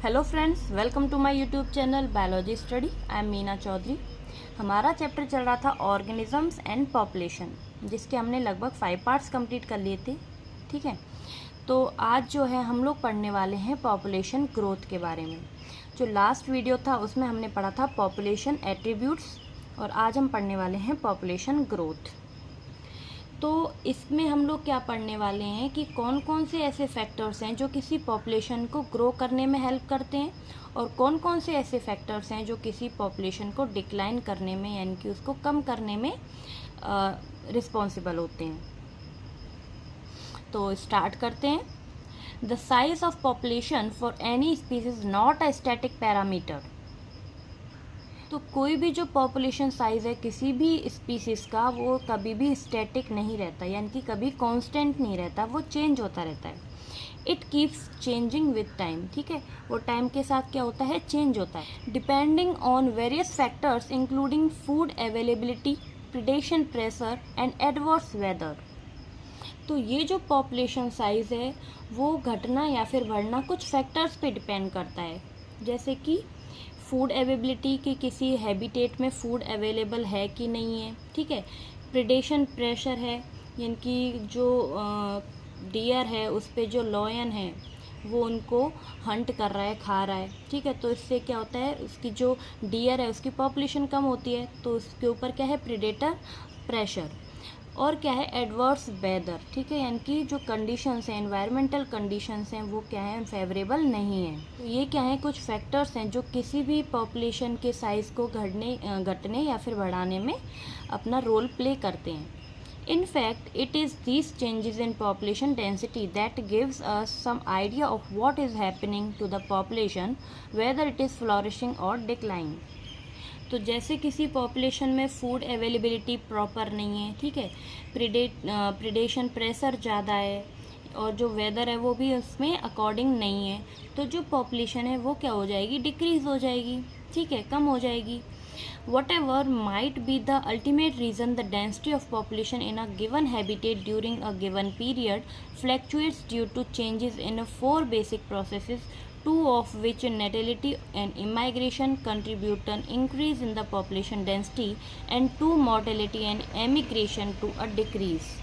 Hello friends, welcome to my YouTube channel biology study. I am Meena Chaudhary. हमारा chapter चल रहा था ऑर्गेनिजम्स एंड पॉपुलेशन, जिसके हमने लगभग 5 पार्ट्स कंप्लीट कर लिए थे। ठीक है, तो आज जो है हम लोग पढ़ने वाले हैं पॉपुलेशन ग्रोथ के बारे में। जो लास्ट वीडियो था उसमें हमने पढ़ा था पॉपुलेशन एट्रीब्यूट्स, और आज हम पढ़ने वाले हैं पॉपुलेशन ग्रोथ। तो इसमें हम लोग क्या पढ़ने वाले हैं कि कौन कौन से ऐसे फैक्टर्स हैं जो किसी पॉपुलेशन को ग्रो करने में हेल्प करते हैं, और कौन कौन से ऐसे फैक्टर्स हैं जो किसी पॉपुलेशन को डिक्लाइन करने में, यानी कि उसको कम करने में रिस्पॉन्सिबल होते हैं। तो स्टार्ट करते हैं। The size of population for any species not a static parameter. तो कोई भी जो पॉपुलेशन साइज़ है किसी भी स्पीसीज़ का, वो कभी भी स्टैटिक नहीं रहता, यानी कि कभी कांस्टेंट नहीं रहता, वो चेंज होता रहता है। It keeps changing with time. ठीक है, वो टाइम के साथ क्या होता है, चेंज होता है। Depending on various factors including food availability, predation pressure and adverse weather. तो ये जो पॉपुलेशन साइज़ है वो घटना या फिर बढ़ना कुछ फैक्टर्स पे डिपेंड करता है, जैसे कि फूड अवेलेबिलिटी की, किसी हैबिटेट में फूड अवेलेबल है कि नहीं है। ठीक है, प्रिडेशन प्रेशर है, यानी कि जो डियर है उस पे जो लॉयन है वो उनको हंट कर रहा है, खा रहा है। ठीक है, तो इससे क्या होता है, उसकी जो डियर है उसकी पॉपुलेशन कम होती है, तो उसके ऊपर क्या है, प्रिडेटर प्रेशर। और क्या है, एडवर्स वेदर। ठीक है, यानी कि जो कंडीशंस हैं, एनवायरमेंटल कंडीशंस हैं, वो क्या है, फेवरेबल नहीं है। तो ये क्या है, कुछ फैक्टर्स हैं जो किसी भी पॉपुलेशन के साइज़ को घटने या फिर बढ़ाने में अपना रोल प्ले करते हैं। In fact, it is these changes in population density that gives us some idea of what is happening to the population, whether it is flourishing or declining. तो जैसे किसी पॉपुलेशन में फूड अवेलेबिलिटी प्रॉपर नहीं है, ठीक है, predation pressure ज़्यादा है, और जो वेदर है वो भी उसमें अकॉर्डिंग नहीं है, तो जो पॉपुलेशन है वो क्या हो जाएगी, डिक्रीज़ हो जाएगी। ठीक है, कम हो जाएगी। Whatever might be the ultimate reason, the density of population in a given habitat during a given period fluctuates due to changes in 4 basic processes, 2 of which, natality and immigration, contribute to an increase in the population density, and 2, mortality and emigration, to a decrease.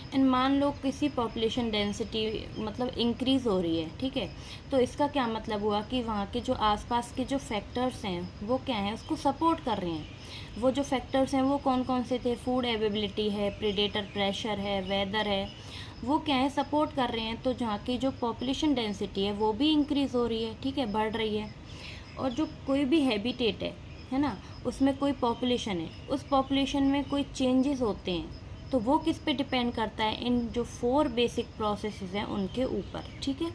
And मान लो किसी population density मतलब increase हो रही है, ठीक है, तो इसका क्या मतलब हुआ कि वहाँ के जो आसपास के जो फैक्टर्स हैं वो क्या हैं, उसको सपोर्ट कर रहे हैं। वो जो फैक्टर्स हैं वो कौन कौन से थे, फूड अवेलेबिलिटी है, प्रेडेटर प्रेशर है, वेदर है, वो क्या है, सपोर्ट कर रहे हैं। तो जहाँ की जो पॉपुलेशन डेंसिटी है वो भी इंक्रीज़ हो रही है, ठीक है, बढ़ रही है। और जो कोई भी हैबिटेट है ना, उसमें कोई पॉपुलेशन है, उस पॉपुलेशन में कोई चेंजेस होते हैं, तो वो किस पे डिपेंड करता है, इन जो 4 बेसिक प्रोसेसेस हैं उनके ऊपर। ठीक है,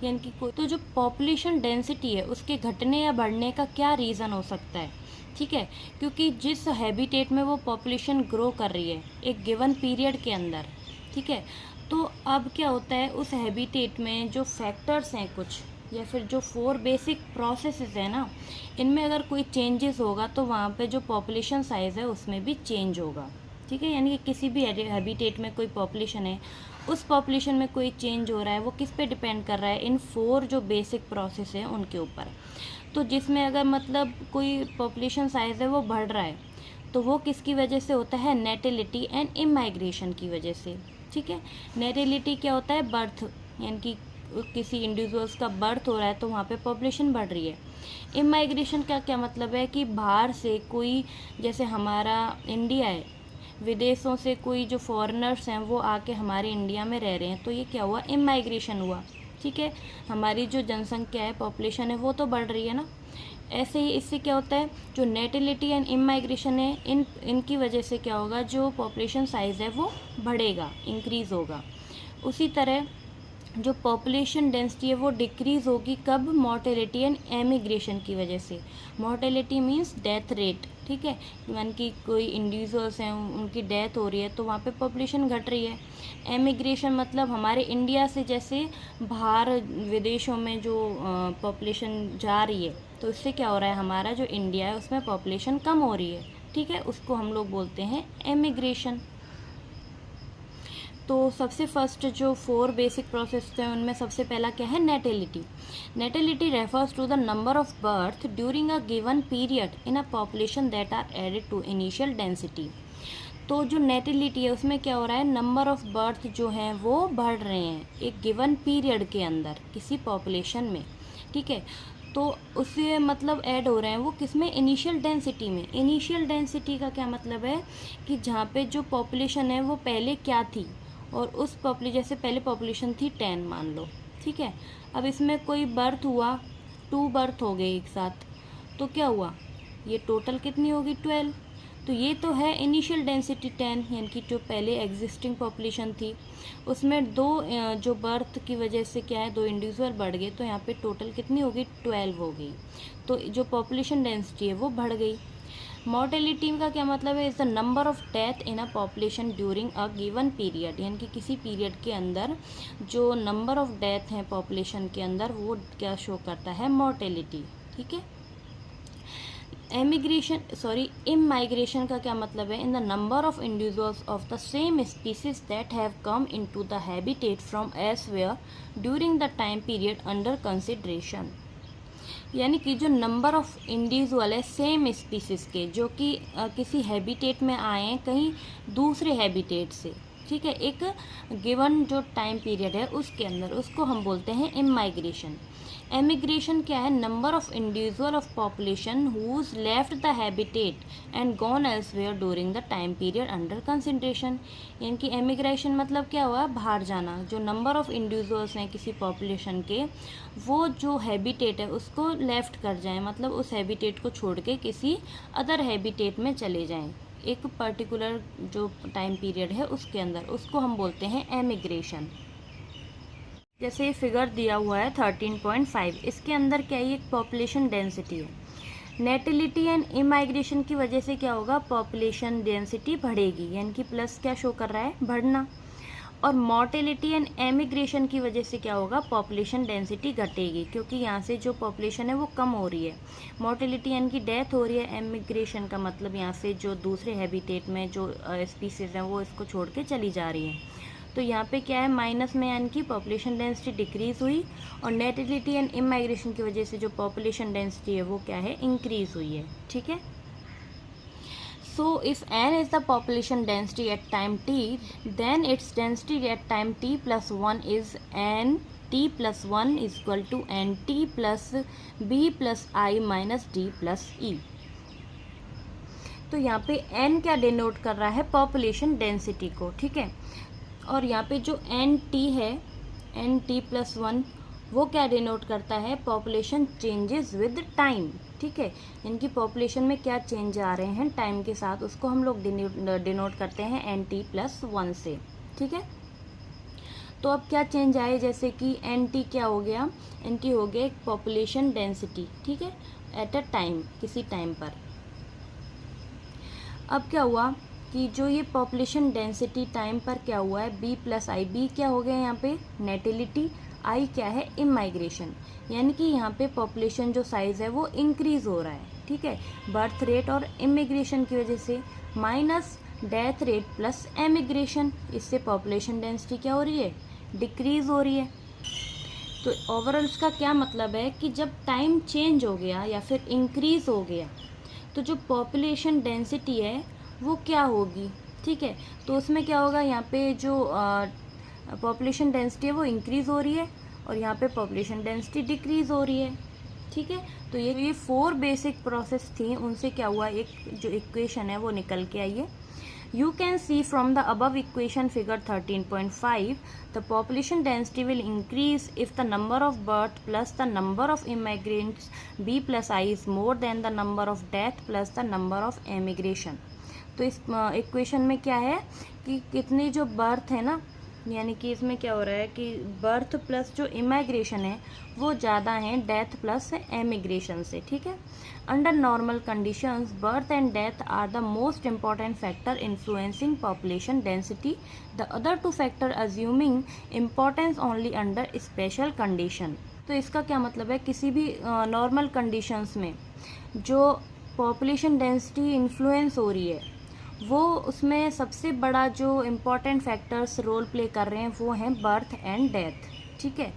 यानी कि कोई तो जो पॉपुलेशन डेंसिटी है उसके घटने या बढ़ने का क्या रीज़न हो सकता है। ठीक है, क्योंकि जिस हैबिटेट में वो पॉपुलेशन ग्रो कर रही है एक गिवन पीरियड के अंदर, ठीक है, तो अब क्या होता है, उस हैबिटेट में जो फैक्टर्स हैं कुछ, या फिर जो 4 बेसिक प्रोसेसेस हैं ना, इनमें अगर कोई चेंजेस होगा तो वहाँ पे जो पॉपुलेशन साइज़ है उसमें भी चेंज होगा। ठीक है, यानी कि किसी भी हैबिटेट में कोई पॉपुलेशन है, उस पॉपुलेशन में कोई चेंज हो रहा है, वो किस पे डिपेंड कर रहा है, इन 4 जो बेसिक प्रोसेस हैं उनके ऊपर। तो जिसमें अगर मतलब कोई पॉपुलेशन साइज़ है वो बढ़ रहा है, तो वो किसकी वजह से होता है, नेटिलिटी एंड इमाइग्रेशन की वजह से। ठीक है, नेटिलिटी क्या होता है, बर्थ, यानी कि किसी इंडिविजुअल्स का बर्थ हो रहा है तो वहाँ पे पॉपुलेशन बढ़ रही है। इमाइग्रेशन का क्या मतलब है कि बाहर से कोई, जैसे हमारा इंडिया है, विदेशों से कोई जो फॉरेनर्स हैं वो आके हमारे इंडिया में रह रहे हैं, तो ये क्या हुआ, इमाइग्रेशन हुआ। ठीक है, हमारी जो जनसंख्या है, पॉपुलेशन है, वो तो बढ़ रही है ना। ऐसे ही इससे क्या होता है, जो नेटिलिटी एंड इमाइग्रेशन है, इनकी वजह से क्या होगा, जो पॉपुलेशन साइज़ है वो बढ़ेगा, इंक्रीज़ होगा। उसी तरह जो पॉपुलेशन डेंसिटी है वो डिक्रीज़ होगी, कब, मोर्टेलिटी एंड एमिग्रेशन की वजह से। Mortality means death rate. ठीक है, यानी कि कोई इंडिविजुअल्स हैं उनकी डेथ हो रही है तो वहाँ पे पॉपुलेशन घट रही है। एमिग्रेशन मतलब हमारे इंडिया से जैसे बाहर विदेशों में जो पॉपुलेशन जा रही है, तो इससे क्या हो रहा है, हमारा जो इंडिया है उसमें पॉपुलेशन कम हो रही है। ठीक है, उसको हम लोग बोलते हैं एमिग्रेशन। तो सबसे फर्स्ट जो 4 बेसिक प्रोसेस थे उनमें सबसे पहला क्या है, natality. Natality refers to the number of birth during a given period in a population that are added to initial density. तो जो नेटिलिटी है उसमें क्या हो रहा है, नंबर ऑफ बर्थ जो हैं वो बढ़ रहे हैं एक गिवन पीरियड के अंदर किसी पॉपुलेशन में, ठीक है। तो उससे मतलब ऐड हो रहे हैं वो किस में, इनिशियल डेंसिटी में। इनिशियल डेंसिटी का क्या मतलब है कि जहाँ पे जो पॉपुलेशन है वो पहले क्या थी, और उस जैसे पहले पॉपुलेशन थी 10 मान लो, ठीक है। अब इसमें कोई बर्थ हुआ, 2 बर्थ हो गए एक साथ, तो क्या हुआ, ये टोटल कितनी होगी, 12। तो ये तो है इनिशियल डेंसिटी 10, यानी कि जो पहले एग्जिस्टिंग पॉपुलेशन थी उसमें 2 जो बर्थ की वजह से क्या है 2 इंडिविजुअल बढ़ गए, तो यहाँ पे टोटल कितनी होगी, 12 हो गई। तो जो पॉपुलेशन डेंसिटी है वो बढ़ गई। मॉर्टेलिटी का क्या मतलब है, is the number of death in a population during a given period, यानी कि किसी पीरियड के अंदर जो नंबर ऑफ डेथ हैं पॉपुलेशन के अंदर वो क्या शो करता है, मॉर्टेलिटी, ठीक है। इमाइग्रेशन का क्या मतलब है, in the number of individuals of the same species that have come into the habitat from elsewhere during the time period under consideration. यानी कि जो नंबर ऑफ इंडिविजुअल है सेम स्पीसीज के जो कि किसी हैबिटेट में आए हैं कहीं दूसरे हैबिटेट से, ठीक है, एक गिवन जो टाइम पीरियड है उसके अंदर, उसको हम बोलते हैं इमाइग्रेशन। एमिग्रेशन क्या है, number of individual of population who left the habitat and gone elsewhere during the time period under consideration. यानी कि एमिग्रेशन मतलब क्या हुआ, बाहर जाना। जो नंबर ऑफ इंडिविजुअल्स हैं किसी पॉपुलेशन के, वो जो हैबिटेट है उसको लेफ्ट कर जाएं, मतलब उस हैबिटेट को छोड़ के किसी अदर हैबिटेट में चले जाएं एक पर्टिकुलर जो टाइम पीरियड है उसके अंदर, उसको हम बोलते हैं एमिग्रेशन। जैसे ये फिगर दिया हुआ है 13.5, इसके अंदर क्या है, एक पॉपुलेशन डेंसिटी है। नेटिलिटी एंड इमाइग्रेशन की वजह से क्या होगा, पॉपुलेशन डेंसिटी बढ़ेगी, यानी कि प्लस क्या शो कर रहा है, बढ़ना। और मॉर्टेलिटी एंड एमिग्रेशन की वजह से क्या होगा, पॉपुलेशन डेंसिटी घटेगी, क्योंकि यहाँ से जो पॉपुलेशन है वो कम हो रही है। मॉर्टेलिटी यानी कि डेथ हो रही है, एमिग्रेशन का मतलब यहाँ से जो दूसरे हैबिटेट में जो स्पीसीज हैं वो इसको छोड़ के चली जा रही हैं। तो यहाँ पे क्या है, माइनस में, यानी कि पॉपुलेशन डेंसिटी डिक्रीज हुई, और नेटिलिटी एंड इमाइग्रेशन की वजह से जो पॉपुलेशन डेंसिटी है वो क्या है, इंक्रीज हुई है, ठीक है। So if n is the population density at time t, then its density at time t plus 1 is n t plus 1 is equal to n t plus b plus I minus d plus e। तो यहाँ पे n क्या denote कर रहा है, population density को, ठीक है। और यहाँ पे जो एन टी है, एन टी प्लस 1, वो क्या डिनोट करता है, पॉपुलेशन चेंजेस विद टाइम, ठीक है। इनकी पॉपुलेशन में क्या चेंज आ रहे हैं टाइम के साथ, उसको हम लोग डिनोट करते हैं एन टी प्लस 1 से, ठीक है। तो अब क्या चेंज आए, जैसे कि एन टी क्या हो गया, एन टी हो गया एक पॉपुलेशन डेंसिटी, ठीक है, एट अ टाइम, किसी टाइम पर। अब क्या हुआ कि जो ये पॉपुलेशन डेंसिटी टाइम पर क्या हुआ है, बी प्लस आई, बी क्या हो गया यहाँ पे, नेटिलिटी, आई क्या है, इमाइग्रेशन। यानी कि यहाँ पे पॉपुलेशन जो साइज़ है वो इंक्रीज़ हो रहा है, ठीक है, बर्थ रेट और इमिग्रेशन की वजह से, minus death rate plus emigration, इससे पॉपुलेशन डेंसिटी क्या हो रही है, डिक्रीज़ हो रही है। तो ओवरऑल इसका क्या मतलब है कि जब टाइम चेंज हो गया या फिर इंक्रीज़ हो गया तो जो पॉपुलेशन डेंसिटी है वो क्या होगी, ठीक है। तो उसमें क्या होगा, यहाँ पे जो पॉपुलेशन डेंसिटी है वो इंक्रीज़ हो रही है और यहाँ पे पॉपुलेशन डेंसिटी डिक्रीज़ हो रही है, ठीक है। तो ये 4 बेसिक प्रोसेस थी, उनसे क्या हुआ, एक जो इक्वेशन है वो निकल के आई है। You can see from the above equation figure 13.5, the population density will increase if the number of birth plus the number of immigrants B plus I is more than the number of death plus the number of emigration। तो इस equation में क्या है कि कितनी जो birth है ना, यानी कि इसमें क्या हो रहा है कि बर्थ प्लस जो इमाइग्रेशन है वो ज़्यादा हैं डेथ प्लस एमिग्रेशन से, ठीक है। Under normal conditions birth and death are the most important factor influencing population density, the other 2 factor assuming importance only under special condition. तो इसका क्या मतलब है, किसी भी नॉर्मल कंडीशंस में जो पॉपुलेशन डेंसिटी इन्फ्लुएंस हो रही है वो उसमें सबसे बड़ा जो इम्पोर्टेंट फैक्टर्स रोल प्ले कर रहे हैं वो हैं बर्थ एंड डेथ, ठीक है।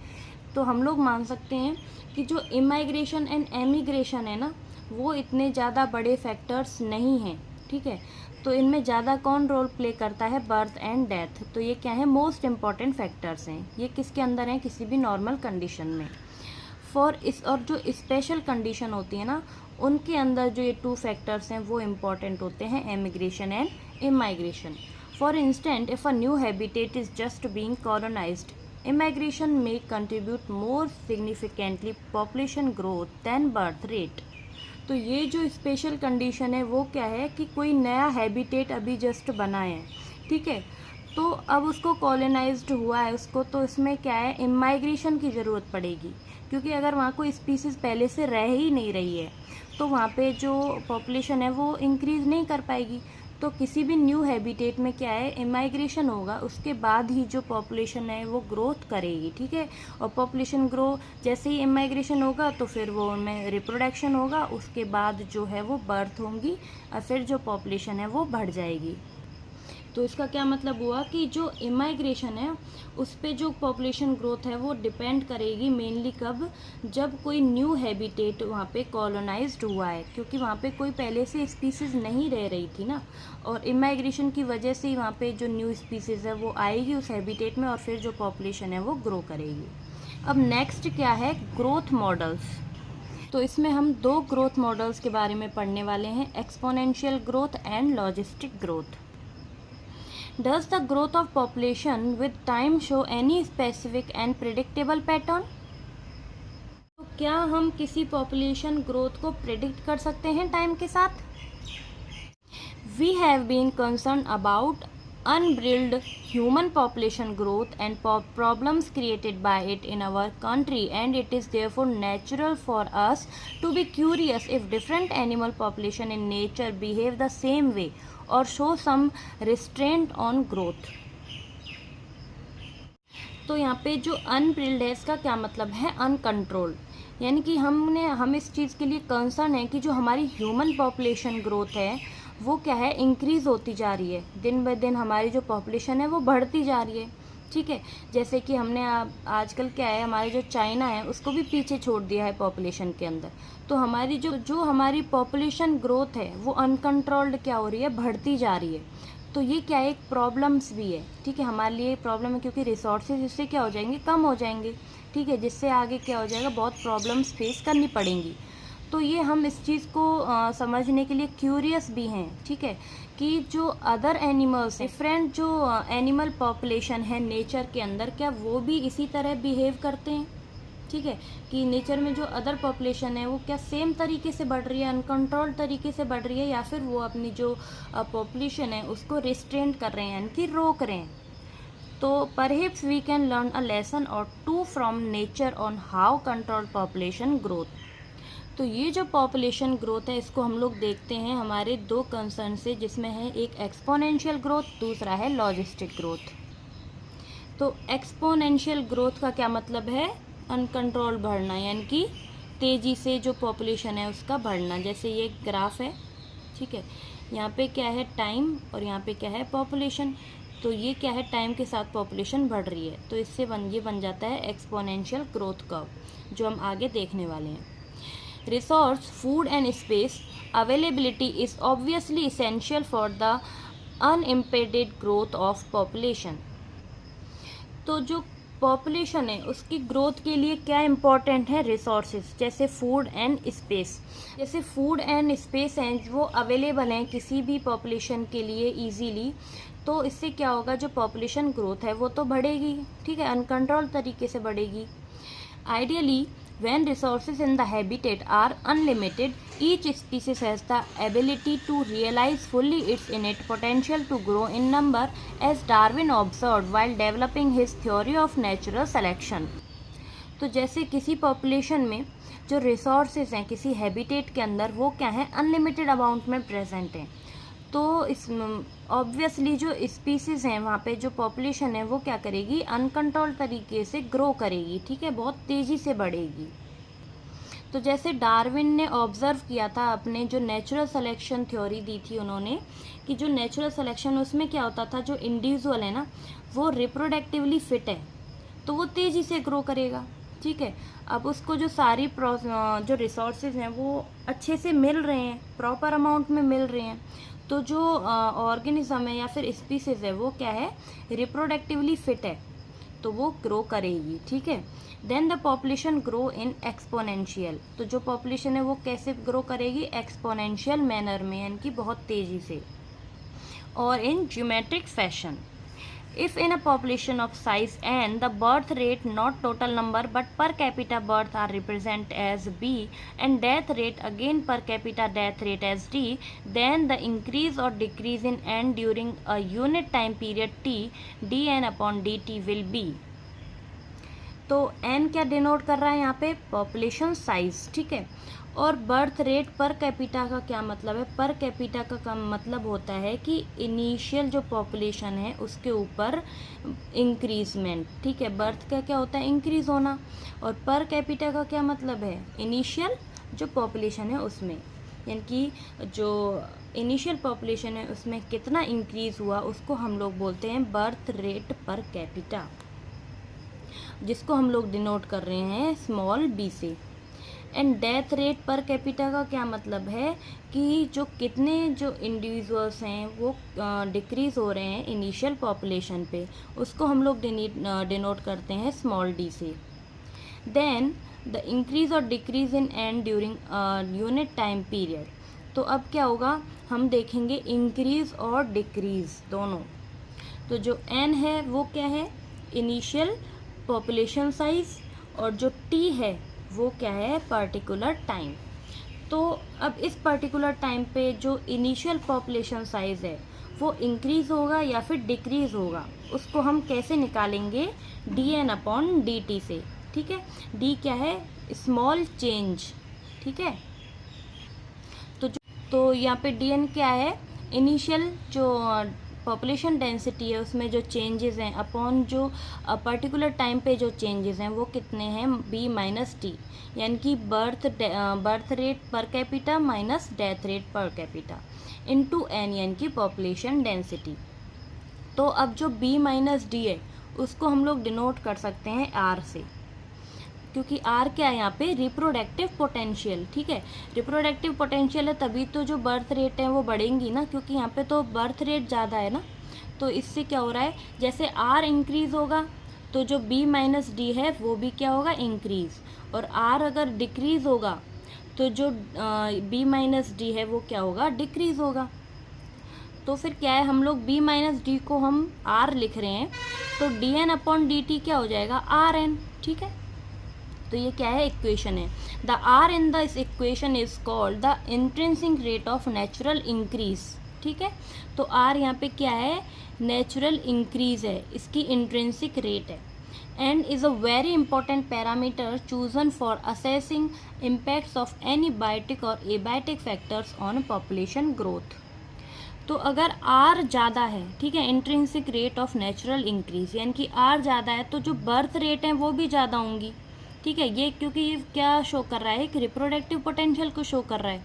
तो हम लोग मान सकते हैं कि जो इमाइग्रेशन एंड एमिग्रेशन है ना, वो इतने ज़्यादा बड़े फैक्टर्स नहीं हैं, ठीक है। तो इनमें ज़्यादा कौन रोल प्ले करता है, बर्थ एंड डेथ। तो ये क्या है, मोस्ट इम्पॉर्टेंट फैक्टर्स हैं। ये किसके अंदर हैं, किसी भी नॉर्मल कंडीशन में। और जो स्पेशल कंडीशन होती है ना, उनके अंदर जो ये 2 फैक्टर्स हैं वो इम्पॉर्टेंट होते हैं, emigration and immigration. For instant, if a new habitat is just being colonised, immigration may contribute more significantly population growth than birth rate। तो ये जो स्पेशल कंडीशन है वो क्या है कि कोई नया हैबिटेट अभी जस्ट बना है, ठीक है, तो अब उसको कॉलोनाइज्ड हुआ है उसको, तो इसमें क्या है, इमाइग्रेशन की ज़रूरत पड़ेगी, क्योंकि अगर वहाँ कोई स्पीसीज़ पहले से रह ही नहीं रही है तो वहाँ पे जो पॉपुलेशन है वो इंक्रीज़ नहीं कर पाएगी। तो किसी भी न्यू हैबिटेट में क्या है, इमाइग्रेशन होगा, उसके बाद ही जो पॉपुलेशन है वो ग्रोथ करेगी, ठीक है। और पॉपुलेशन ग्रो जैसे ही इमाइग्रेशन होगा तो फिर वो उनमें रिप्रोडक्शन होगा, उसके बाद जो है वो बर्थ होंगी और फिर जो पॉपुलेशन है वो बढ़ जाएगी। तो इसका क्या मतलब हुआ कि जो इमाइग्रेशन है उस पे जो पॉपुलेशन ग्रोथ है वो डिपेंड करेगी मेनली कब, जब कोई न्यू हैबिटेट वहाँ पे कॉलोनाइज्ड हुआ है, क्योंकि वहाँ पे कोई पहले से स्पीसीज़ नहीं रह रही थी ना, और इमाइग्रेशन की वजह से ही वहाँ पे जो न्यू स्पीसीज़ है वो आएगी उस हैबिटेट में और फिर जो पॉपुलेशन है वो ग्रो करेगी। अब नेक्स्ट क्या है, ग्रोथ मॉडल्स। तो इसमें हम 2 ग्रोथ मॉडल्स के बारे में पढ़ने वाले हैं, exponential growth and logistic growth. Does the growth of population with time show any specific and predictable pattern? तो क्या हम किसी पॉपुलेशन ग्रोथ को प्रिडिक्ट कर सकते हैं टाइम के साथ? We have been concerned about unbridled human population growth and problems created by it in our country, and it is therefore natural for us to be curious if different animal population in nature behave the same way or show some restraint on growth। तो यहाँ पे जो अनब्रिल्ड है इसका क्या मतलब है, uncontrolled, यानी कि हम इस चीज़ के लिए कंसर्न है कि जो हमारी ह्यूमन पॉपुलेशन ग्रोथ है वो क्या है, इंक्रीज़ होती जा रही है, दिन ब दिन हमारी जो पॉपुलेशन है वो बढ़ती जा रही है, ठीक है। जैसे कि हमने आजकल क्या है, हमारे जो चाइना है उसको भी पीछे छोड़ दिया है पॉपुलेशन के अंदर। तो हमारी जो हमारी पॉपुलेशन ग्रोथ है वो अनकंट्रोल्ड क्या हो रही है, बढ़ती जा रही है। तो ये क्या है, एक प्रॉब्लम्स भी है, ठीक है, हमारे लिए प्रॉब्लम है, क्योंकि रिसोर्सेज इससे क्या हो जाएंगे, कम हो जाएंगे, ठीक है, जिससे आगे क्या हो जाएगा, बहुत प्रॉब्लम्स फेस करनी पड़ेंगी। तो ये हम इस चीज़ को समझने के लिए क्यूरियस भी हैं, ठीक है, कि जो अदर एनिमल्स, डिफरेंट जो एनिमल पॉपुलेशन है नेचर के अंदर, क्या वो भी इसी तरह बिहेव करते हैं, ठीक है, कि नेचर में जो अदर पॉपुलेशन है वो क्या सेम तरीके से बढ़ रही है, अनकंट्रोल्ड तरीके से बढ़ रही है, या फिर वो अपनी जो पॉपुलेशन है उसको रिस्ट्रेंट कर रहे हैं, यानी कि रोक रहे हैं। तो perhaps we can learn a lesson or 2 from nature on how control population growth. तो ये जो पॉपुलेशन ग्रोथ है इसको हम लोग देखते हैं हमारे 2 कंसर्न से, जिसमें है एक एक्सपोनेंशियल ग्रोथ, दूसरा है लॉजिस्टिक ग्रोथ। तो एक्सपोनेंशियल ग्रोथ का क्या मतलब है, अनकंट्रोल बढ़ना, यानी कि तेज़ी से जो पॉपुलेशन है उसका बढ़ना। जैसे ये ग्राफ है, ठीक है, यहाँ पे क्या है टाइम और यहाँ पे क्या है पॉपुलेशन। तो ये क्या है, टाइम के साथ पॉपुलेशन बढ़ रही है, तो इससे ये बन जाता है एक्सपोनेंशियल ग्रोथ कर्व, जो हम आगे देखने वाले हैं। Resource, food and space availability is obviously essential for the unimpeded growth of population. तो जो पॉपुलेशन है उसकी ग्रोथ के लिए क्या इम्पोर्टेंट है, रिसोर्सेज, जैसे फूड एंड स्पेस। जैसे फूड एंड स्पेस हैं वो अवेलेबल हैं किसी भी पॉपुलेशन के लिए इजीली, तो इससे क्या होगा, जो पॉपुलेशन ग्रोथ है वो तो बढ़ेगी, ठीक है, अनकंट्रोल तरीके से बढ़ेगी। Ideally when resources in the habitat are unlimited, each species has the ability to realize fully its innate potential to grow in number, as Darwin observed while developing his theory of natural selection। तो जैसे किसी population में जो resources हैं किसी habitat के अंदर वो क्या है, अनलिमिटेड अमाउंट में प्रेजेंट हैं, तो इस ऑब्वियसली जो स्पीसीज़ हैं वहाँ पे जो पॉपुलेशन है वो क्या करेगी, अनकंट्रोल तरीके से ग्रो करेगी, ठीक है, बहुत तेज़ी से बढ़ेगी। तो जैसे डार्विन ने ऑब्जर्व किया था, अपने जो नेचुरल सिलेक्शन थ्योरी दी थी उन्होंने, कि जो नेचुरल सिलेक्शन उसमें क्या होता था, जो इंडिविजुअल है ना वो रिप्रोडक्टिवली फिट है तो वो तेज़ी से ग्रो करेगा, ठीक है। अब उसको जो सारी जो रिसोर्सेज हैं वो अच्छे से मिल रहे हैं, प्रॉपर अमाउंट में मिल रहे हैं, तो जो ऑर्गेनिज्म है या फिर स्पीसीज है वो क्या है, रिप्रोडक्टिवली फिट है तो वो ग्रो करेगी, ठीक है। Then the population grow in exponential, तो जो पॉपुलेशन है वो कैसे ग्रो करेगी, एक्सपोनेंशियल मैनर में, यानी कि बहुत तेज़ी से, और in geometric fashion. If in a population of size n, the birth rate, not total number but per capita birth, are represented as B, and death rate again per capita death rate as D, then the increase or decrease in n during a unit time period t, dn upon dt will be। तो n क्या denote कर रहा है यहाँ पे, population size, ठीक है। और बर्थ रेट पर कैपिटा का क्या मतलब है, पर कैपिटा का मतलब होता है कि इनिशियल जो पॉपुलेशन है उसके ऊपर इंक्रीजमेंट, ठीक है। बर्थ का क्या होता है, इंक्रीज होना, और पर कैपिटा का क्या मतलब है, इनिशियल जो पॉपुलेशन है उसमें, यानी कि जो इनिशियल पॉपुलेशन है उसमें कितना इंक्रीज हुआ उसको हम लोग बोलते हैं बर्थ रेट पर कैपिटा, जिसको हम लोग डिनोट कर रहे हैं स्मॉल बी से। And death rate per capita का क्या मतलब है कि जो कितने जो इंडिविजुअल्स हैं वो डिक्रीज हो रहे हैं इनिशियल पॉपुलेशन पे, उसको हम लोग डिनोट करते हैं स्मॉल डी से। देन द इंक्रीज और decrease in an during unit time period, तो अब क्या होगा, हम देखेंगे इंक्रीज और डिक्रीज दोनों। तो जो एन है वो क्या है, इनिशियल पॉपुलेशन साइज, और जो टी है वो क्या है, पर्टिकुलर टाइम। तो अब इस पर्टिकुलर टाइम पे जो इनिशियल पॉपुलेशन साइज है वो इंक्रीज होगा या फिर डिक्रीज होगा, उसको हम कैसे निकालेंगे, D N upon D T से, ठीक है। डी क्या है, स्मॉल चेंज, ठीक है। तो यहाँ पे डी एन क्या है, इनिशियल जो पॉपुलेशन डेंसिटी है उसमें जो चेंजेस हैं अपॉन जो पर्टिकुलर टाइम पे जो चेंजेस हैं वो कितने हैं, बी माइनस टी, यानी कि birth rate per capita minus death rate per capita into N, यानी कि पॉपुलेशन डेंसिटी। तो अब जो बी माइनस डी है उसको हम लोग डिनोट कर सकते हैं आर से, क्योंकि आर क्या है यहाँ पे, रिप्रोडक्टिव पोटेंशियल, ठीक है। रिप्रोडक्टिव पोटेंशियल है तभी तो जो बर्थ रेट है वो बढ़ेंगी ना, क्योंकि यहाँ पे तो बर्थ रेट ज़्यादा है ना। तो इससे क्या हो रहा है, जैसे आर इंक्रीज होगा तो जो बी माइनस डी है वो भी क्या होगा, इंक्रीज, और आर अगर डिक्रीज होगा तो जो बी माइनस डी है वो क्या होगा, डिक्रीज होगा। तो फिर क्या है, हम लोग बी माइनस डी को हम आर लिख रहे हैं, तो D N upon D T क्या हो जाएगा, आर एन, ठीक है। तो ये क्या है, इक्वेशन है। The R in this equation is called the intrinsic rate of natural increase, ठीक है। तो आर यहाँ पे क्या है, नेचुरल इंक्रीज है, इसकी इंट्रिंसिक रेट है, and is a very important parameter chosen for assessing impacts of any biotic और abiotic factors on population growth. तो अगर आर ज़्यादा है, ठीक है, intrinsic rate of natural increase, यानी कि आर ज़्यादा है तो जो बर्थ रेट है वो भी ज़्यादा होंगी, ठीक है। ये क्योंकि ये क्या शो कर रहा है, कि रिप्रोडक्टिव पोटेंशियल को शो कर रहा है,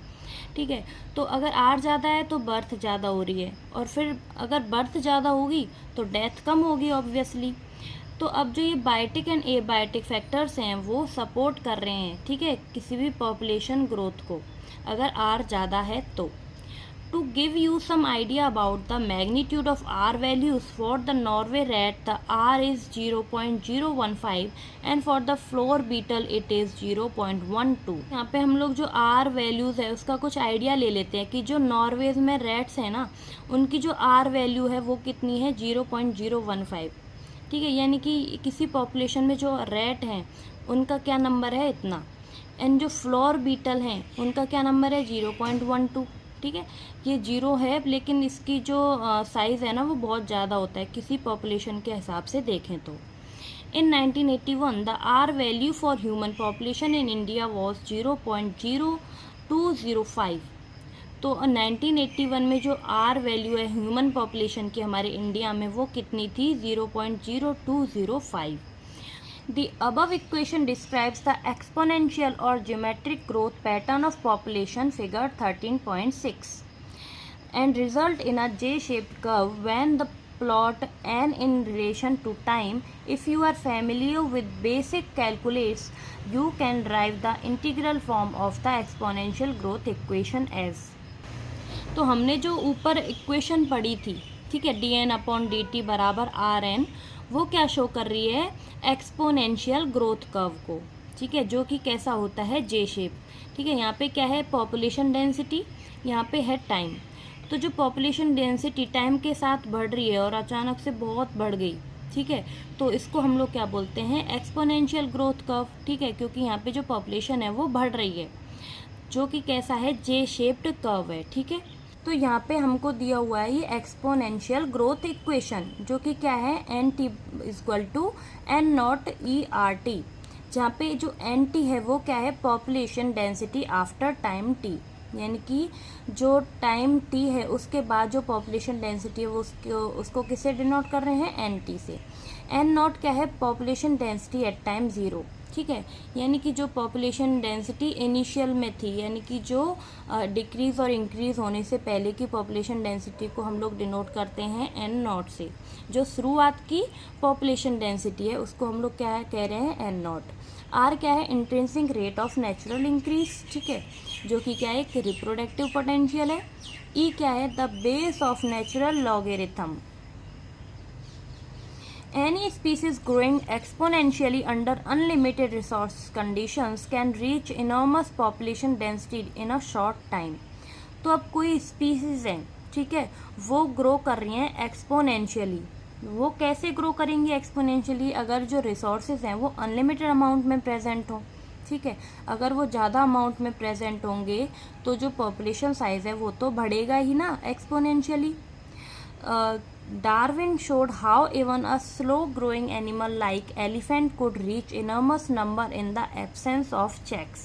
ठीक है। तो अगर आर ज़्यादा है तो बर्थ ज़्यादा हो रही है, और फिर अगर बर्थ ज़्यादा होगी तो डेथ कम होगी ऑब्वियसली। तो अब जो ये बायोटिक एंड एबायोटिक फैक्टर्स हैं वो सपोर्ट कर रहे हैं, ठीक है, किसी भी पॉपुलेशन ग्रोथ को, अगर आर ज़्यादा है तो। To give you some idea about the magnitude of R values, for the Norway rat the R is 0.015 and for the floor beetle it is 0.12। यहाँ पे हम लोग जो R values है उसका कुछ आइडिया ले लेते हैं कि जो नॉर्वेज में रैट्स हैं ना उनकी जो R वैल्यू है वो कितनी है, 0.015, ठीक है। यानी कि किसी पॉपुलेशन में जो रैट हैं उनका क्या नंबर है, इतना, एंड जो फ्लोर बीटल हैं उनका क्या नंबर है, 0.12, ठीक है। ये 0 है लेकिन इसकी जो साइज़ है ना वो बहुत ज़्यादा होता है किसी पॉपुलेशन के हिसाब से देखें तो। In 1981 the R value for human population in India was 0.0205। तो 1981 में जो आर वैल्यू है ह्यूमन पॉपुलेशन की हमारे इंडिया में वो कितनी थी, 0.0205। The above equation describes the exponential or geometric growth pattern of population figure 13.6 and result in a J-shaped curve when the plot n in relation to time. If you are familiar with basic calculus, you can derive the integral form of the exponential growth equation as. तो हमने जो ऊपर equation पढ़ी थी, ठीक है, dn/dt बराबर rn, वो क्या शो कर रही है, एक्सपोनेंशियल ग्रोथ कर्व को, ठीक है, जो कि कैसा होता है, जे शेप, ठीक है। यहाँ पे क्या है, पॉपुलेशन डेंसिटी, यहाँ पे है टाइम। तो जो पॉपुलेशन डेंसिटी टाइम के साथ बढ़ रही है और अचानक से बहुत बढ़ गई, ठीक है, तो इसको हम लोग क्या बोलते हैं, एक्सपोनेंशियल ग्रोथ कर्व, ठीक है, क्योंकि यहाँ पे जो पॉपुलेशन है वो बढ़ रही है, जो कि कैसा है, जे शेप्ड कर्व है, ठीक है। तो यहाँ पे हमको दिया हुआ है ये एक्सपोनेंशियल ग्रोथ इक्वेशन, जो कि क्या है, N T equal to N not E R T, जहाँ पे जो एन टी है वो क्या है, population density after time T, यानी कि जो टाइम टी है उसके बाद जो पॉपुलेशन डेंसिटी है वो उसको किससे डिनोट कर रहे हैं, एन टी से। एन नॉट क्या है, पॉपुलेशन डेंसिटी एट टाइम 0, ठीक है, यानी कि जो पॉपुलेशन डेंसिटी इनिशियल में थी, यानी कि जो डिक्रीज और इंक्रीज होने से पहले की पॉपुलेशन डेंसिटी को हम लोग डिनोट करते हैं एन नॉट से। जो शुरुआत की पॉपुलेशन डेंसिटी है उसको हम लोग क्या कह रहे हैं, एन नॉट। आर क्या है, intrinsic rate of natural increase, ठीक है, जो कि क्या है, एक रिप्रोडक्टिव पोटेंशियल है। ई क्या है, the base of natural logarithm. Any species growing exponentially under unlimited resource conditions can reach enormous population density in a short time. तो अब कोई स्पीसीज है, ठीक है, वो ग्रो कर रही हैं एक्सपोनेंशियली। वो कैसे ग्रो करेंगी एक्सपोनेंशियली, अगर जो रिसोर्सेज हैं वो अनलिमिटेड अमाउंट में प्रेजेंट हों, ठीक है। अगर वो ज़्यादा अमाउंट में प्रेजेंट होंगे तो जो पॉपुलेशन साइज है वो तो बढ़ेगा ही ना exponentially. Darwin showed how even a slow-growing animal like elephant could reach enormous number in the absence of checks.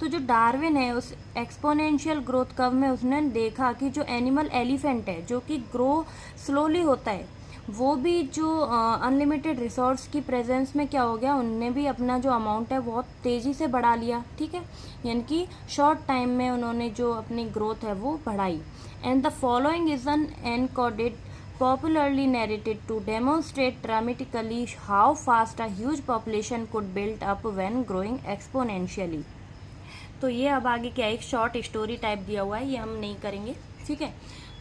तो जो डार्विन है उस एक्सपोनेंशियल ग्रोथ कर्व में उसने देखा कि जो एनिमल एलिफेंट है, जो कि ग्रो स्लोली होता है, वो भी जो अनलिमिटेड रिसोर्स की प्रेजेंस में क्या हो गया, उनने भी अपना जो अमाउंट है बहुत तेज़ी से बढ़ा लिया, ठीक है, यानी कि शॉर्ट टाइम में उन्होंने जो अपनी ग्रोथ है वो बढ़ाई। And the following is an encoded popularly narrated to demonstrate dramatically how fast a huge population could build up when growing exponentially. तो ये अब आगे क्या, एक शॉर्ट स्टोरी टाइप दिया हुआ है, ये हम नहीं करेंगे, ठीक है।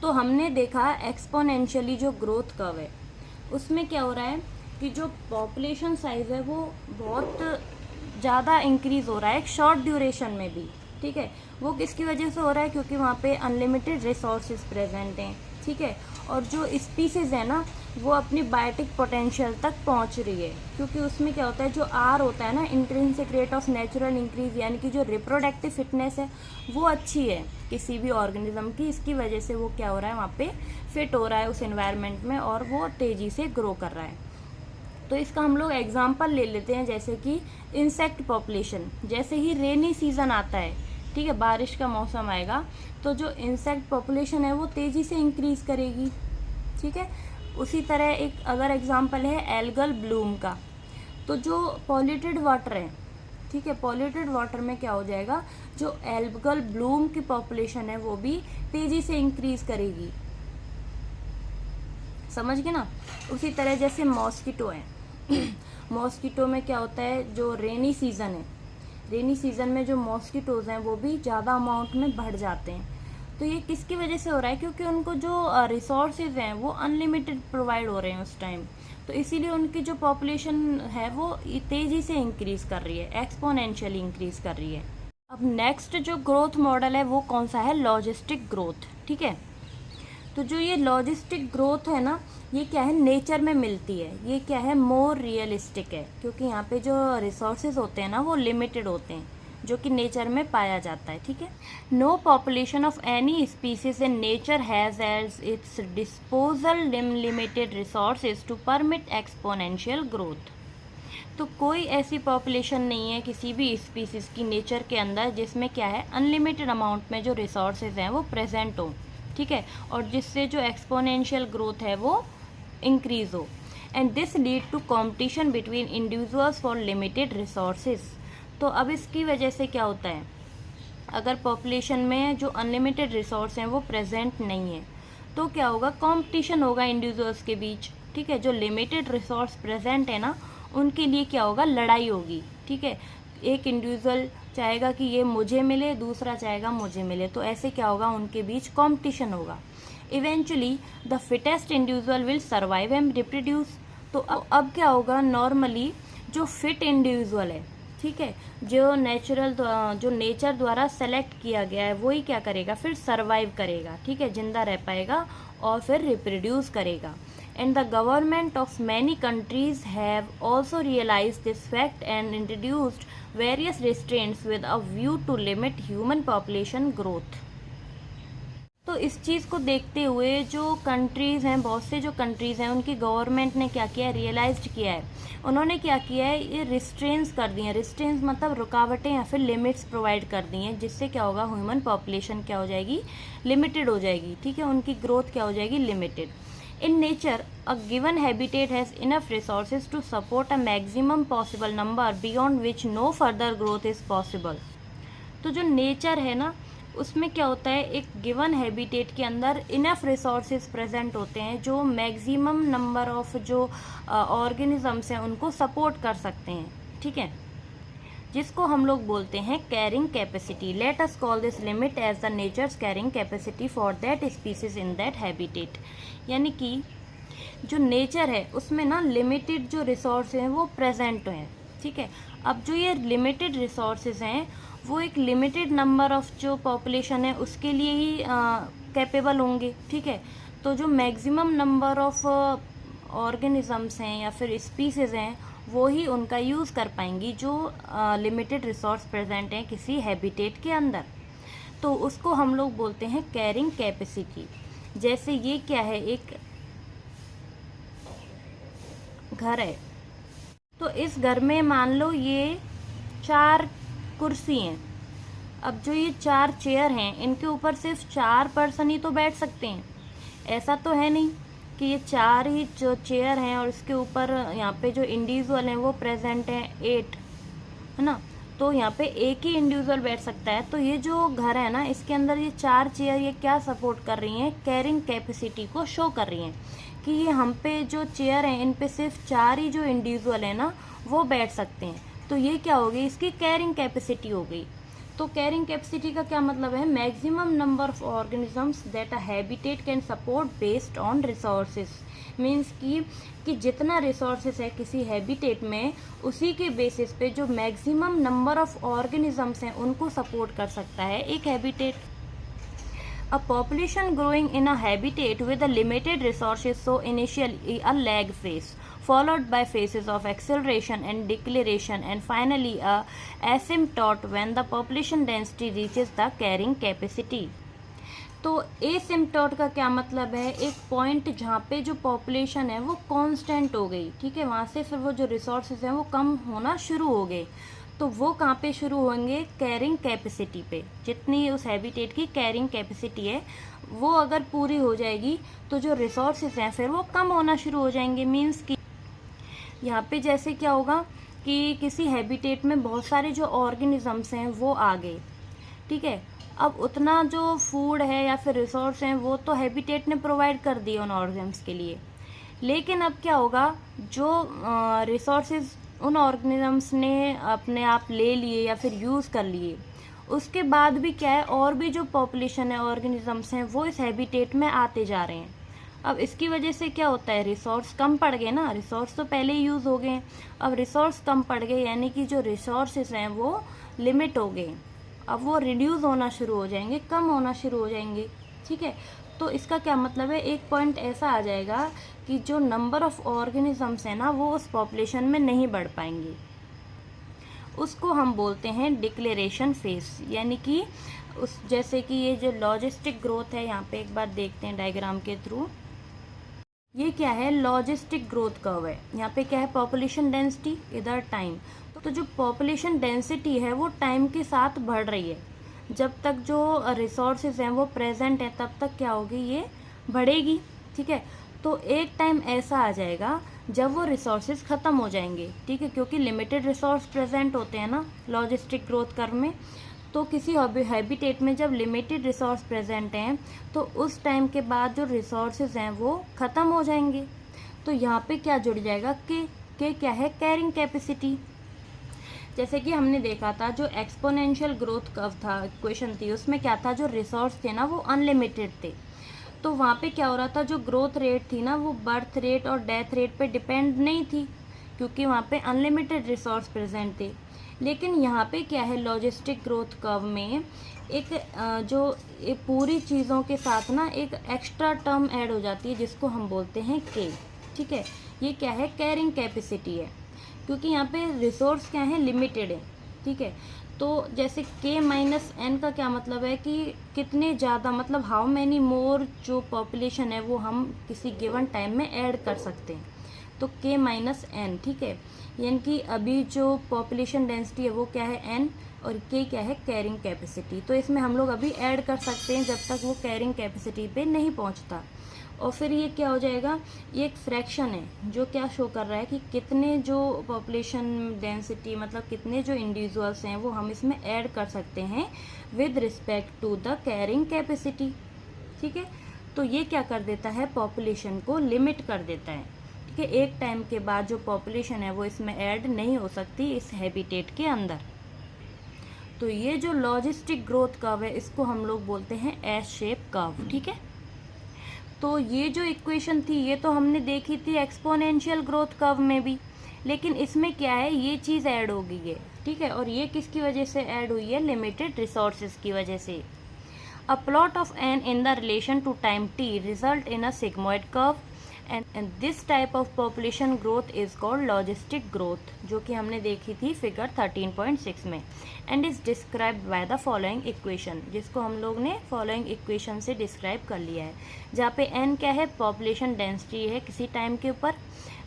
तो हमने देखा एक्सपोनेंशियली जो ग्रोथ कर्व है उसमें क्या हो रहा है कि जो पॉपुलेशन साइज है वो बहुत ज़्यादा इंक्रीज हो रहा है एक शॉर्ट ड्यूरेशन में भी, ठीक है। वो किसकी वजह से हो रहा है, क्योंकि वहाँ पे अनलिमिटेड रिसोर्सेज प्रेजेंट हैं, ठीक है, और जो स्पीसीज है ना वो अपनी बायोटिक पोटेंशियल तक पहुंच रही है, क्योंकि उसमें क्या होता है, जो आर होता है ना, intrinsic rate of natural increase, यानी कि जो रिप्रोडक्टिव फिटनेस है वो अच्छी है किसी भी ऑर्गेनिज्म की। इसकी वजह से वो क्या हो रहा है, वहाँ पे फिट हो रहा है उस एनवायरनमेंट में और वो तेज़ी से ग्रो कर रहा है। तो इसका हम लोग एग्जाम्पल ले लेते हैं, जैसे कि इंसेक्ट पॉपुलेशन। जैसे ही रेनी सीज़न आता है, ठीक है, बारिश का मौसम आएगा, तो जो इंसेक्ट पॉपुलेशन है वो तेज़ी से इंक्रीज़ करेगी, ठीक है। उसी तरह एक अगर एग्जांपल है एल्गल ब्लूम का, तो जो पॉल्यूटेड वाटर है, ठीक है, पॉल्यूटेड वाटर में क्या हो जाएगा, जो एल्गल ब्लूम की पॉपुलेशन है वो भी तेज़ी से इंक्रीज़ करेगी, समझ गए ना। उसी तरह जैसे मॉस्किटो है मॉस्किटो में क्या होता है, जो रेनी सीज़न है, रेनी सीज़न में जो मॉस्किटोज़ हैं वो भी ज़्यादा अमाउंट में बढ़ जाते हैं। तो ये किसकी वजह से हो रहा है, क्योंकि उनको जो रिसोर्सेज हैं वो अनलिमिटेड प्रोवाइड हो रहे हैं उस टाइम, तो इसीलिए उनकी जो पॉपुलेशन है वो तेज़ी से इंक्रीज़ कर रही है, एक्सपोनेंशियली इंक्रीज़ कर रही है। अब नेक्स्ट जो ग्रोथ मॉडल है वो कौन सा है, लॉजिस्टिक ग्रोथ, ठीक है। तो जो ये लॉजिस्टिक ग्रोथ है ना, ये क्या है, नेचर में मिलती है, ये क्या है, मोर रियलिस्टिक है, क्योंकि यहाँ पे जो रिसोर्सेज होते हैं ना वो लिमिटेड होते हैं, जो कि नेचर में पाया जाता है, ठीक है। No population of any species in nature has as its disposal limited resources to permit exponential growth. तो कोई ऐसी पॉपुलेशन नहीं है किसी भी स्पीसीज की नेचर के अंदर जिसमें क्या है, अनलिमिटेड अमाउंट में जो रिसोर्सेज हैं वो प्रेजेंट हो, ठीक है, और जिससे जो एक्सपोनेंशियल ग्रोथ है वो इंक्रीज हो। And this lead to competition between individuals for limited resources. तो अब इसकी वजह से क्या होता है, अगर पॉपुलेशन में जो अनलिमिटेड रिसोर्स हैं वो प्रेजेंट नहीं है तो क्या होगा, कंपटीशन होगा इंडिविजुअल्स के बीच, ठीक है। जो लिमिटेड रिसोर्स प्रेजेंट है ना, उनके लिए क्या होगा, लड़ाई होगी, ठीक है। एक इंडिविजुअल चाहेगा कि ये मुझे मिले, दूसरा चाहेगा मुझे मिले, तो ऐसे क्या होगा, उनके बीच कंपटीशन होगा। Eventually the fittest individual will survive and reproduce. तो अब क्या होगा, नॉर्मली जो फिट इंडिविजुअल है, ठीक है, जो नेचर द्वारा सेलेक्ट किया गया है, वही क्या करेगा, फिर सर्वाइव करेगा, ठीक है, जिंदा रह पाएगा और फिर रिप्रोड्यूस करेगा। And the government of many countries have also realise this fact and introduced various restraints with a view to limit human population growth. तो इस चीज़ को देखते हुए जो कंट्रीज़ हैं, बहुत से जो कंट्रीज़ हैं, उनकी गवर्नमेंट ने क्या किया है, रियलाइज्ड किया है, उन्होंने क्या किया है, ये रिस्ट्रेंट्स कर दी हैं। रिस्ट्रेंट्स मतलब रुकावटें या फिर लिमिट्स प्रोवाइड कर दी हैं, जिससे क्या होगा, ह्यूमन पॉपुलेशन क्या हो जाएगी, लिमिटेड हो जाएगी, ठीक है, उनकी ग्रोथ क्या हो जाएगी, limited. In nature a given habitat has enough resources to support a maximum possible number beyond which no further growth is possible. तो जो नेचर है ना, उसमें क्या होता है, एक गिवन हैबिटेट के अंदर इनफ रिसोर्सेज प्रेजेंट होते हैं जो मैक्सिमम नंबर ऑफ जो ऑर्गेनिजम्स हैं उनको सपोर्ट कर सकते हैं, ठीक है, जिसको हम लोग बोलते हैं carrying capacity. Let us call this limit as the nature's carrying capacity for that species in that habitat. यानी कि जो नेचर है उसमें ना लिमिटेड जो रिसोर्स हैं वो प्रेजेंट हैं, ठीक है। अब जो ये लिमिटेड रिसोर्सेज हैं वो एक लिमिटेड नंबर ऑफ जो पॉपुलेशन है उसके लिए ही कैपेबल होंगे, ठीक है। तो जो मैक्सिमम नंबर ऑफ ऑर्गेनिजम्स हैं या फिर स्पीसीज हैं वो ही उनका यूज़ कर पाएंगी जो लिमिटेड रिसोर्स प्रेजेंट हैं किसी हैबिटेट के अंदर। तो उसको हम लोग बोलते हैं कैरिंग कैपेसिटी। जैसे ये क्या है, एक घर है, तो इस घर में मान लो ये 4 कुर्सी हैं। अब जो ये 4 चेयर हैं, इनके ऊपर सिर्फ 4 पर्सन ही तो बैठ सकते हैं। ऐसा तो है नहीं कि ये 4 ही जो चेयर हैं और इसके ऊपर यहाँ पे जो इंडिविजुअल हैं वो प्रेजेंट हैं 8, है ना, तो यहाँ पे एक ही इंडिविजुअल बैठ सकता है। तो ये जो घर है ना, इसके अंदर ये 4 चेयर ये क्या सपोर्ट कर रही हैं, कैरिंग कैपेसिटी को शो कर रही हैं कि ये हम पे जो चेयर हैं इन पे सिर्फ 4 ही जो इंडिविजुअल है ना वो बैठ सकते हैं। तो ये क्या हो गई, इसकी कैरिंग कैपेसिटी हो गई। तो कैरिंग कैपेसिटी का क्या मतलब है, maximum number of organisms that a habitat can support based on resources. Means कि जितना रिसोर्सेज है किसी हैबिटेट में, उसी के बेसिस पे जो मैक्सिमम नंबर ऑफ ऑर्गेनिजम्स हैं उनको सपोर्ट कर सकता है एक habitat. A population growing in a habitat with a limited resources so initially a lag phase, followed by phases of acceleration and deceleration, and finally a asymptote when the population density reaches the carrying capacity. तो asymptote का क्या मतलब है, एक point जहाँ पे जो population है वो कांस्टेंट हो गई, ठीक है, वहाँ से फिर वो जो रिसोर्सेज हैं वो कम होना शुरू हो गए। तो वो कहाँ पे शुरू होंगे, कैरिंग कैपेसिटी पे। जितनी उस हैबिटेट की कैरिंग कैपेसिटी है वो अगर पूरी हो जाएगी तो जो रिसोर्सेज हैं फिर वो कम होना शुरू हो जाएंगे। मीन्स कि यहाँ पे जैसे क्या होगा कि किसी हैबिटेट में बहुत सारे जो ऑर्गेनिजम्स हैं वो आ गए, ठीक है। अब उतना जो फूड है या फिर रिसोर्स हैं वो तो हैबिटेट ने प्रोवाइड कर दिए उन ऑर्गेनिजम्स के लिए, लेकिन अब क्या होगा, जो रिसोर्सेज उन ऑर्गेनिजम्स ने अपने आप ले लिए या फिर यूज़ कर लिए, उसके बाद भी क्या है, और भी जो पॉपुलेशन है ऑर्गेनिजम्स हैं वो इस हैबिटेट में आते जा रहे हैं। अब इसकी वजह से क्या होता है, रिसोर्स कम पड़ गए ना, रिसोर्स तो पहले ही यूज़ हो गए, अब रिसोर्स कम पड़ गए यानी कि जो रिसोर्सेज हैं वो लिमिट हो गए, अब वो रिड्यूस होना शुरू हो जाएंगे, कम होना शुरू हो जाएंगे, ठीक है। तो इसका क्या मतलब है, एक पॉइंट ऐसा आ जाएगा कि जो नंबर ऑफ ऑर्गेनिजम्स हैं ना वो उस पॉपुलेशन में नहीं बढ़ पाएंगे। उसको हम बोलते हैं डिक्लेरेशन फेज। यानी कि उस जैसे कि ये जो लॉजिस्टिक ग्रोथ है, यहाँ पे एक बार देखते हैं डायग्राम के थ्रू, ये क्या है, लॉजिस्टिक ग्रोथ कर्व है। यहाँ पे क्या है, पॉपुलेशन डेंसिटी, इधर टाइम। तो जो पॉपुलेशन डेंसिटी है वो टाइम के साथ बढ़ रही है। जब तक जो रिसोर्सेज हैं वो प्रेजेंट है तब तक क्या होगी, ये बढ़ेगी, ठीक है। तो एक टाइम ऐसा आ जाएगा जब वो रिसोर्सेज ख़त्म हो जाएंगे, ठीक है, क्योंकि लिमिटेड रिसोर्स प्रेजेंट होते हैं ना लॉजिस्टिक ग्रोथ कर्व में। तो किसी हैबिटेट में जब लिमिटेड रिसोर्स प्रेजेंट हैं तो उस टाइम के बाद जो रिसोर्सेज हैं वो ख़त्म हो जाएंगे। तो यहाँ पे क्या जुड़ जाएगा के क्या है, कैरिंग कैपेसिटी। जैसे कि हमने देखा था जो एक्सपोनेंशियल ग्रोथ कर्व था, इक्वेशन थी, उसमें क्या था, जो रिसोर्स थे ना वो अनलिमिटेड थे। तो वहाँ पे क्या हो रहा था, जो ग्रोथ रेट थी ना वो बर्थ रेट और डेथ रेट पे डिपेंड नहीं थी, क्योंकि वहाँ पे अनलिमिटेड रिसोर्स प्रेजेंट थे। लेकिन यहाँ पे क्या है, लॉजिस्टिक ग्रोथ कर्व में एक जो पूरी चीज़ों के साथ ना एक एक्स्ट्रा टर्म ऐड हो जाती है जिसको हम बोलते हैं के, ठीक है। ये क्या है, कैरिंग कैपेसिटी है, क्योंकि यहाँ पे रिसोर्स क्या है, लिमिटेड है, ठीक है। तो जैसे k माइनस एन का क्या मतलब है कि कितने ज़्यादा, मतलब हाउ मैनी मोर जो पॉपुलेशन है वो हम किसी गिवन टाइम में ऐड कर सकते हैं। तो k माइनस एन, ठीक है, यानी कि अभी जो पॉपुलेशन डेंसिटी है वो क्या है, n, और k क्या है, कैरिंग कैपेसिटी। तो इसमें हम लोग अभी ऐड कर सकते हैं जब तक वो कैरिंग कैपेसिटी पे नहीं पहुंचता। और फिर ये क्या हो जाएगा, ये एक फ्रैक्शन है जो क्या शो कर रहा है कि कितने जो पॉपुलेशन डेंसिटी, मतलब कितने जो इंडिविजुअल्स हैं वो हम इसमें ऐड कर सकते हैं with respect to the carrying capacity, ठीक है। तो ये क्या कर देता है, पॉपुलेशन को लिमिट कर देता है, ठीक है। एक टाइम के बाद जो पॉपुलेशन है वो इसमें ऐड नहीं हो सकती इस हैबिटेट के अंदर। तो ये जो लॉजिस्टिक ग्रोथ कर्व है इसको हम लोग बोलते हैं एस शेप कर्व, ठीक है। तो ये जो इक्वेशन थी ये तो हमने देखी थी एक्सपोनेंशियल ग्रोथ कर्व में भी, लेकिन इसमें क्या है, ये चीज़ ऐड हो गई है, ठीक है। और ये किसकी वजह से ऐड हुई है, लिमिटेड रिसोर्सेज की वजह से। A plot of N in the relation to time T result in a sigmoid curve and this type of population growth is called logistic growth, जो कि हमने देखी थी फिगर 13.6 में, and is described by the following equation, जिसको हम लोग ने फॉलोइंग इक्वेशन से डिस्क्राइब कर लिया है, जहाँ पे n क्या है, पॉपुलेशन डेंसिटी है किसी टाइम के ऊपर,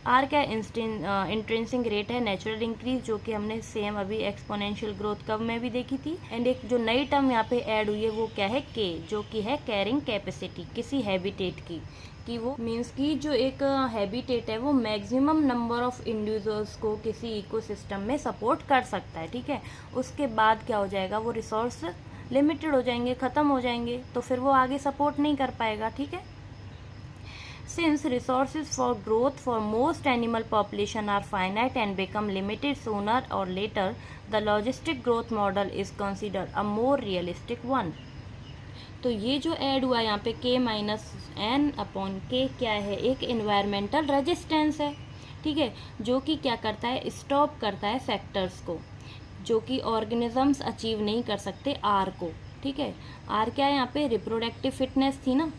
r क्या है, इंट्रेंसिक रेट है, नेचुरल इंक्रीज, जो कि हमने सेम अभी एक्सपोनेंशियल ग्रोथ कर्व में भी देखी थी, एंड एक जो नई टर्म यहाँ पे ऐड हुई है वो क्या है, k, जो कि है कैरिंग कैपेसिटी किसी हैबिटेट की, कि वो मीन्स कि जो एक हैबिटेट है वो मैक्सिमम नंबर ऑफ इंडिविजुअल्स को किसी इकोसिस्टम में सपोर्ट कर सकता है, ठीक है। उसके बाद क्या हो जाएगा, वो रिसोर्स लिमिटेड हो जाएंगे, ख़त्म हो जाएंगे, तो फिर वो आगे सपोर्ट नहीं कर पाएगा, ठीक है। Since resources for growth for most animal population are finite and become limited sooner or later, the logistic growth model is considered a more realistic one. तो ये जो ऐड हुआ यहाँ पे k माइनस एन अपॉन के क्या है, एक इन्वायरमेंटल रेजिस्टेंस है, ठीक है, जो कि क्या करता है, स्टॉप करता है फैक्टर्स को जो कि ऑर्गेनिजम्स अचीव नहीं कर सकते, आर को, ठीक है। आर क्या है यहाँ पे, रिप्रोडक्टिव फिटनेस थी ना,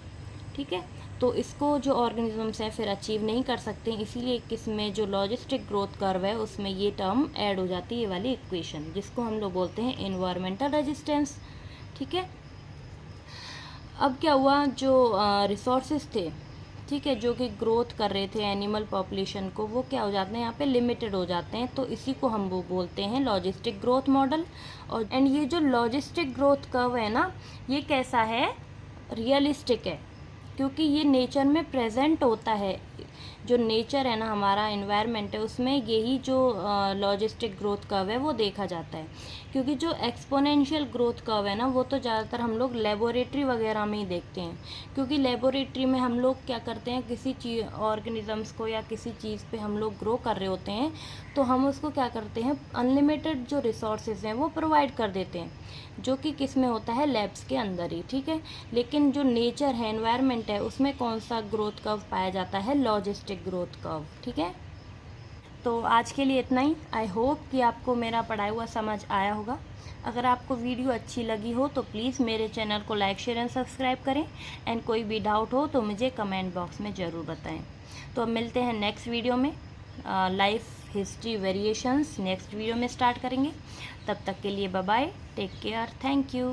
ठीक है। तो इसको जो ऑर्गेनिजम्स हैं फिर अचीव नहीं कर सकते, इसीलिए किसमें जो लॉजिस्टिक ग्रोथ कर्व है उसमें ये टर्म ऐड हो जाती है, ये वाली इक्वेशन, जिसको हम लोग बोलते हैं इन्वायरमेंटल रेजिस्टेंस, ठीक है। अब क्या हुआ, जो रिसोर्सेज थे, ठीक है, जो कि ग्रोथ कर रहे थे एनिमल पॉपुलेशन को, वो क्या हो जाते हैं, यहाँ पे लिमिटेड हो जाते हैं, तो इसी को हम वो बोलते हैं लॉजिस्टिक ग्रोथ मॉडल। और एंड ये जो लॉजिस्टिक ग्रोथ कर्व है ना, ये कैसा है, रियलिस्टिक है, क्योंकि ये नेचर में प्रेजेंट होता है, जो नेचर है ना हमारा एनवायरनमेंट है उसमें यही जो लॉजिस्टिक ग्रोथ कर्व है वो देखा जाता है। क्योंकि जो एक्सपोनेंशियल ग्रोथ कर्व है ना वो तो ज़्यादातर हम लोग लेबोरेटरी वगैरह में ही देखते हैं, क्योंकि लेबोरेटरी में हम लोग क्या करते हैं, किसी चीज़ ऑर्गेनिजम्स को या किसी चीज़ पे हम लोग ग्रो कर रहे होते हैं तो हम उसको क्या करते हैं, अनलिमिटेड जो रिसोर्सेज हैं वो प्रोवाइड कर देते हैं, जो कि किस में होता है, लैब्स के अंदर ही, ठीक है। लेकिन जो नेचर है, एनवायरनमेंट है, उसमें कौन सा ग्रोथ कर्व पाया जाता है, लॉजिस्टिक ग्रोथ कर्व, ठीक है। तो आज के लिए इतना ही। आई होप कि आपको मेरा पढ़ाया हुआ समझ आया होगा। अगर आपको वीडियो अच्छी लगी हो तो प्लीज़ मेरे चैनल को लाइक, शेयर एंड सब्सक्राइब करें, एंड कोई भी डाउट हो तो मुझे कमेंट बॉक्स में ज़रूर बताएं। तो अब मिलते हैं नेक्स्ट वीडियो में, life history variations next video में स्टार्ट करेंगे। तब तक के लिए bye bye, take care, thank you.